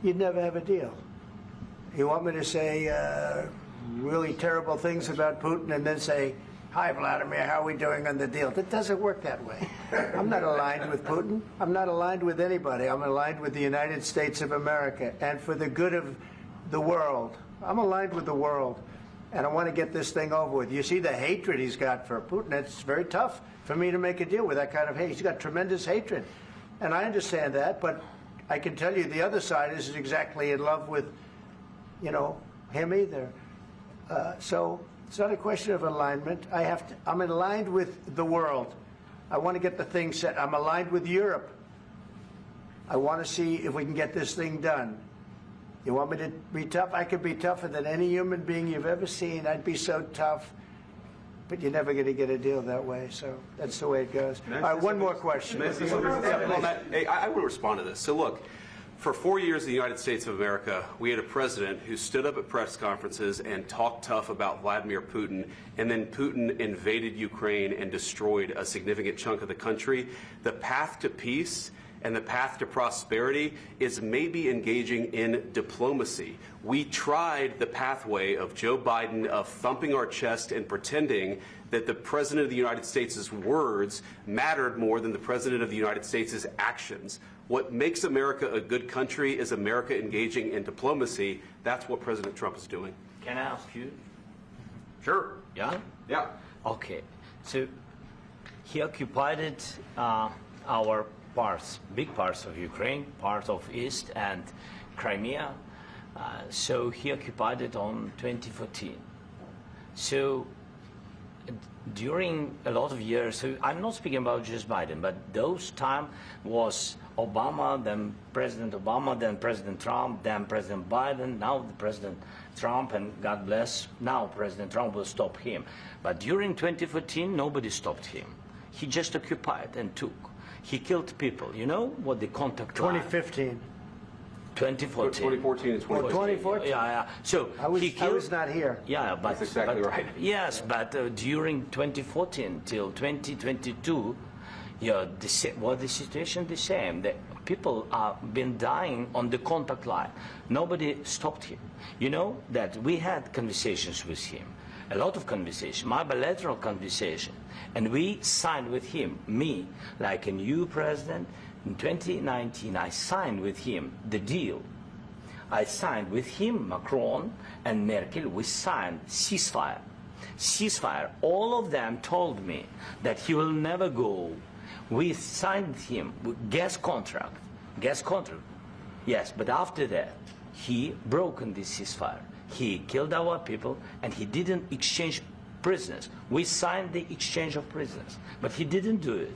you'd never have a deal. You want me to say really terrible things about Putin and then say, "Hi, Vladimir, how are we doing on the deal?" That doesn't work that way. I'm not aligned with Putin. I'm not aligned with anybody. I'm aligned with the United States of America. And for the good of the world, I'm aligned with the world. And I want to get this thing over with. You see the hatred he's got for Putin. It's very tough for me to make a deal with that kind of hate. He's got tremendous hatred. And I understand that, but I can tell you the other side isn't exactly in love with, you know, him either. So it's not a question of alignment. I'm aligned with the world. I want to get the thing set. I'm aligned with Europe. I want to see if we can get this thing done. You want me to be tough? I could be tougher than any human being you've ever seen. I'd be so tough. But you're never going to get a deal that way. So that's the way it goes. All right, one more question. Hey, I want to respond to this. So look, for 4 years in the United States of America, we had a president who stood up at press conferences and talked tough about Vladimir Putin, and then Putin invaded Ukraine and destroyed a significant chunk of the country. The path to peace and the path to prosperity is maybe engaging in diplomacy. We tried the pathway of Joe Biden of thumping our chest and pretending that the President of the United States' words mattered more than the President of the United States' actions. What makes America a good country is America engaging in diplomacy. That's what President Trump is doing. Can I ask you? Sure. Yeah? Yeah. Okay. So he occupied our parts, big parts of Ukraine, part of East and Crimea. So he occupied it on 2014. So during a lot of years, so I'm not speaking about just Biden, but those time was Obama, then President Obama, then President Trump, then President Biden, now the President Trump, and God bless, now President Trump will stop him. But during 2014, nobody stopped him. He just occupied and took. He killed people. You know what the contact 2015. 2014. 2014 and 2014. 2014? Yeah. So I was not here. Yeah, but that's exactly right. Yes, but during 2014 till 2022, the situation the same. The people have been dying on the contact line. Nobody stopped him. You know that we had conversations with him, a lot of conversation, my bilateral conversation, and we signed with him, me, like a new president. In 2019, I signed with him the deal. I signed with him, Macron and Merkel, we signed ceasefire. Ceasefire. All of them told me that he will never go. We signed him with gas contract. Gas contract. Yes, but after that, he broken this ceasefire. He killed our people and he didn't exchange prisoners. We signed the exchange of prisoners, but he didn't do it.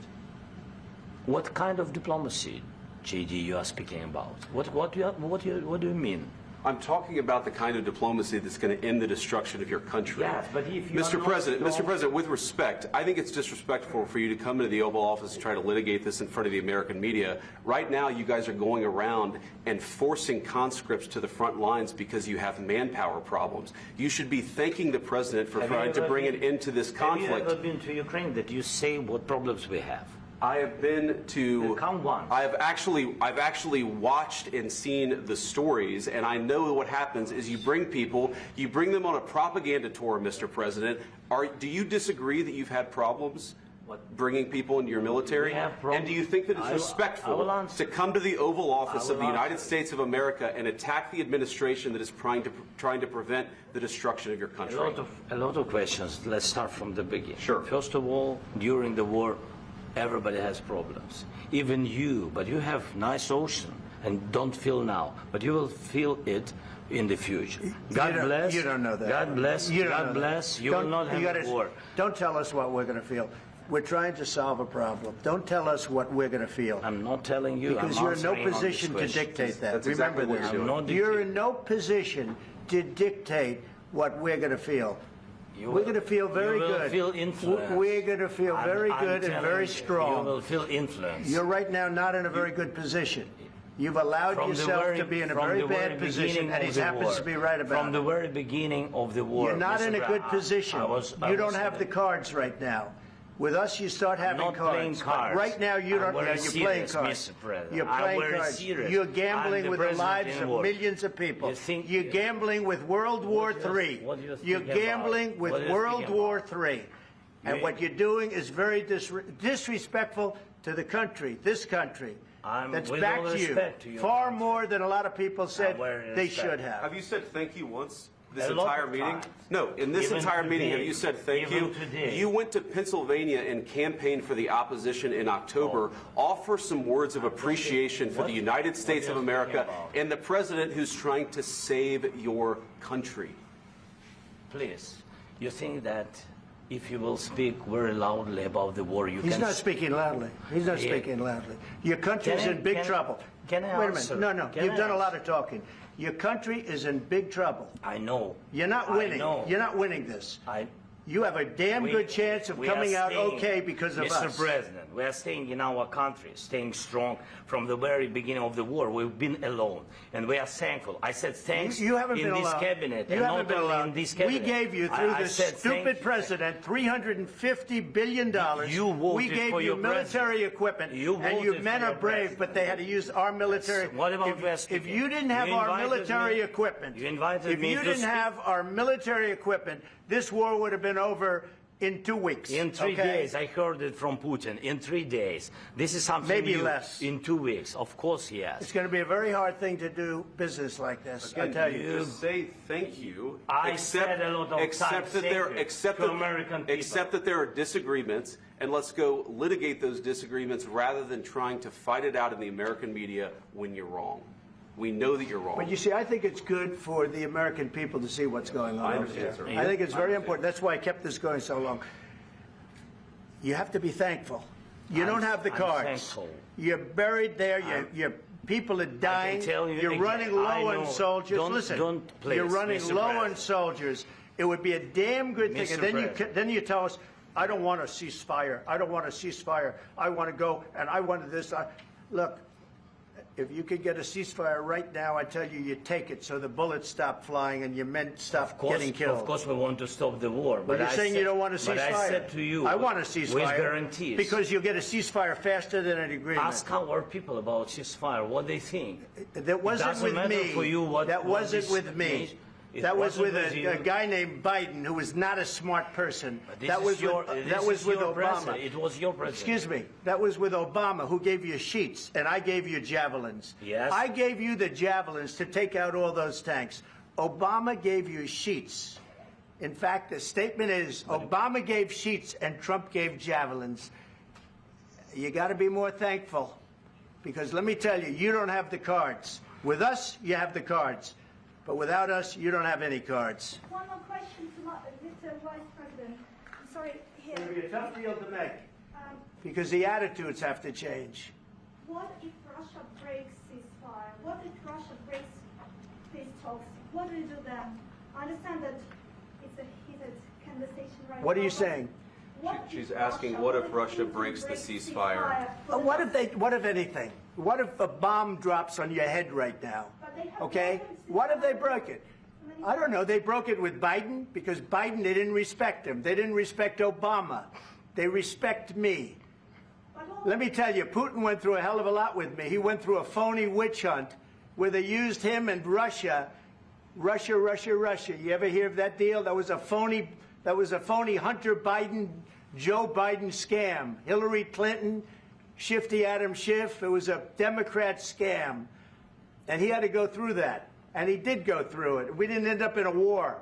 What kind of diplomacy, JD, you are speaking about? What do you mean? I'm talking about the kind of diplomacy that's going to end the destruction of your country. Yes, but if you Mr. President, with respect, I think it's disrespectful for you to come into the Oval Office and try to litigate this in front of the American media. Right now, you guys are going around and forcing conscripts to the front lines because you have manpower problems. You should be thanking the President for trying to bring an end to this conflict. Have you ever been to Ukraine that you say what problems we have? I have been to. Count one. I've actually watched and seen the stories, and I know what happens is you bring people, you bring them on a propaganda tour, Mr. President. Do you disagree that you've had problems bringing people into your military? And do you think that it's respectful to come to the Oval Office of the United States of America and attack the administration that is trying to prevent the destruction of your country? A lot of questions. Let's start from the beginning. Sure. First of all, during the war, everybody has problems, even you, but you have nice ocean and don't feel now, but you will feel it in the future. God bless. You don't know that. God bless. God bless. You will not have a war. Don't tell us what we're going to feel. We're trying to solve a problem. Don't tell us what we're going to feel. I'm not telling you. Because you're in no position to dictate that. Remember this. You're in no position to dictate what we're going to feel. We're going to feel very good. Feel influence. We're going to feel very good and very strong. You will feel influence. You're right now not in a very good position. You've allowed yourself to be in a very bad position, and he happens to be right about it. From the very beginning of the war. You're not in a good position. You don't have the cards right now. With us, you start having not cards. playing But cards. right now, you I'm don't. very You're playing serious, cards. Mr. President. You're I'm playing very cards. serious. You're I'm gambling the with the president lives in of war. millions of people. You think- You're gambling with World War What do you- III. what do you think You're about? gambling with What do you World think War about? III. And what you're doing is very disrespectful to the country, this country. That's with backed all you respect to your far country. more than a lot of people said very they respect. should have. Have you said thank you once this A lot entire of meeting? times. No, in this Even entire meeting, today. have you said thank Even you? today. You went to Pennsylvania and campaigned for the opposition in October. Offer some words of appreciation for the United States of are you America talking about? and the president who's trying to save your country. Please, you think that if you will speak very loudly about the war, you He's can... not speaking loudly. He's not Yeah. speaking loudly. Your country's Can I- in big can- trouble. can I Wait a answer? minute. No, Can you've I done a lot answer? of talking. Your country is in big trouble. I know. You're not I winning. know. You're not winning this. You have a damn We- good chance of we are coming out staying- okay because of Mr. us. President, we are staying in our country, staying strong from the very beginning of the war. We've been alone, and we are thankful. I said thanks You haven't in been this alone. cabinet, You and haven't not been only alone. in this We cabinet. gave you, through I this said thank stupid you. president, $350 billion. You voted we gave for you your military president. equipment. You and you voted men for are your brave, president. but they had to use our military. What about if you didn't have You our invited military me- equipment, you invited if me you to didn't speak- have our military equipment, this war would have been over in 2 weeks. In 3 okay? days, I heard it from Putin. In 3 days, this is something Maybe new. less. In 2 weeks, of course, yes. It's going to be a very hard thing to do business like this. I tell you. Just say thank you. I said a lot of except times that thank there, you except to that, American people. except that there are disagreements, and let's go litigate those disagreements rather than trying to fight it out in the American media when you're wrong. We know that you're wrong. But you see, I think it's good for the American people to see what's going on. I over understand, there. sir. I think it's very I understand. important. That's why I kept this going so long. You have to be thankful. You don't have the I'm cards. thankful. You're buried there. Your people are dying. tell you You're again, running low I on know. soldiers. Don't- Listen, please, you're running Mr. low on President. soldiers. It would be a damn good thing. Mr. And then President. then you tell us, I don't want a ceasefire. I don't want a ceasefire. I want to go and I want this. Look. If you could get a ceasefire right now, I tell you, you take it so the bullets stop flying and your men stop getting killed. Of course, we want to stop the war. But But you're saying you don't want a ceasefire. But I said to you, I want a ceasefire. with guarantees. Because you'll get a ceasefire faster than an agreement. Ask our people about ceasefire, what they think. That wasn't doesn't with matter me. for you what- that what wasn't this with me. means. It That was with wasn't with a you. guy named Biden, who was not a smart person. This That is was your, with, this that was is with your Obama. president. It was your president. Excuse me. That was with Obama, who gave you sheets, and I gave you javelins. Yes. I gave you the javelins to take out all those tanks. Obama gave you sheets. In fact, the statement is Obama gave sheets and Trump gave javelins. You got to be more thankful, because let me tell you, you don't have the cards. With us, you have the cards. But without us, you don't have any cards. One more question to Mr. Vice President. I'm sorry, here. It's going to be a tough deal to make, Um, because the attitudes have to change. what if Russia breaks ceasefire? What if Russia breaks peace talks? What do we do then? I understand that it's a heated conversation right now. What are you but saying? what She's if asking, Russia- what if if Russia Putin breaks the breaks ceasefire? What if anything? What if a bomb drops on your head right now? But they have Okay? weapons to What if they stop broke it? many I don't know. They broke it with Biden, because Biden, they didn't respect him. They didn't respect Obama. They respect me. But all- Let me tell you, Putin went through a hell of a lot with me. He went through a phony witch hunt where they used him and Russia. Russia. You ever hear of that deal? That was a phony Hunter Biden, Joe Biden scam. Hillary Clinton, Shifty Adam Schiff. It was a Democrat scam. And he had to go through that. And he did go through it. We didn't end up in a war.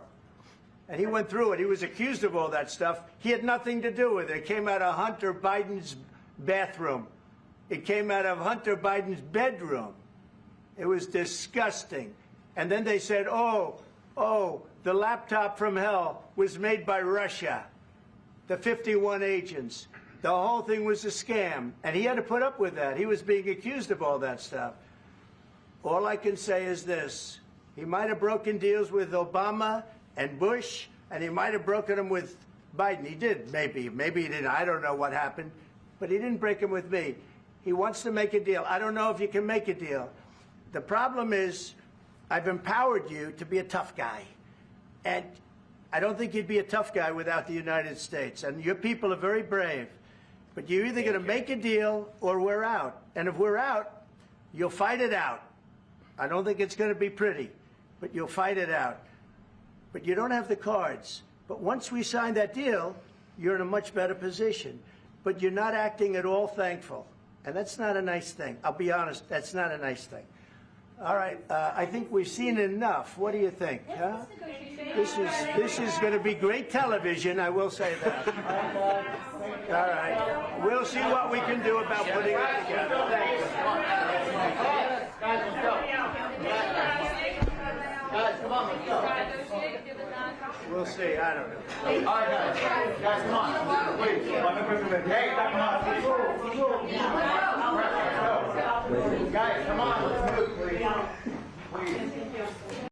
And he went through it. He was accused of all that stuff. He had nothing to do with it. It came out of Hunter Biden's bathroom. It came out of Hunter Biden's bedroom. It was disgusting. And then they said, oh, the laptop from hell was made by Russia. The 51 agents. The whole thing was a scam. And he had to put up with that. He was being accused of all that stuff. All I can say is this. He might have broken deals with Obama and Bush, and he might have broken them with Biden. He did, maybe. Maybe he didn't. I don't know what happened. But he didn't break them with me. He wants to make a deal. I don't know if you can make a deal. The problem is, I've empowered you to be a tough guy. And I don't think you'd be a tough guy without the United States. And your people are very brave. But you're either going to make a deal or we're out. And if we're out, you'll fight it out. I don't think it's going to be pretty, but you'll fight it out. But you don't have the cards. But once we sign that deal, you're in a much better position. But you're not acting at all thankful. And that's not a nice thing. I'll be honest, that's not a nice thing. All right, I think we've seen enough. What do you think? Huh? This is going to be great television, I will say that. All right, we'll see what we can do about putting it together. Thank you. Guys, let's go. Guys, come on, let's go. We'll see, I don't know. All right, guys, come on. Please. Hey, come on. Guys, come on, let's move, please. Please.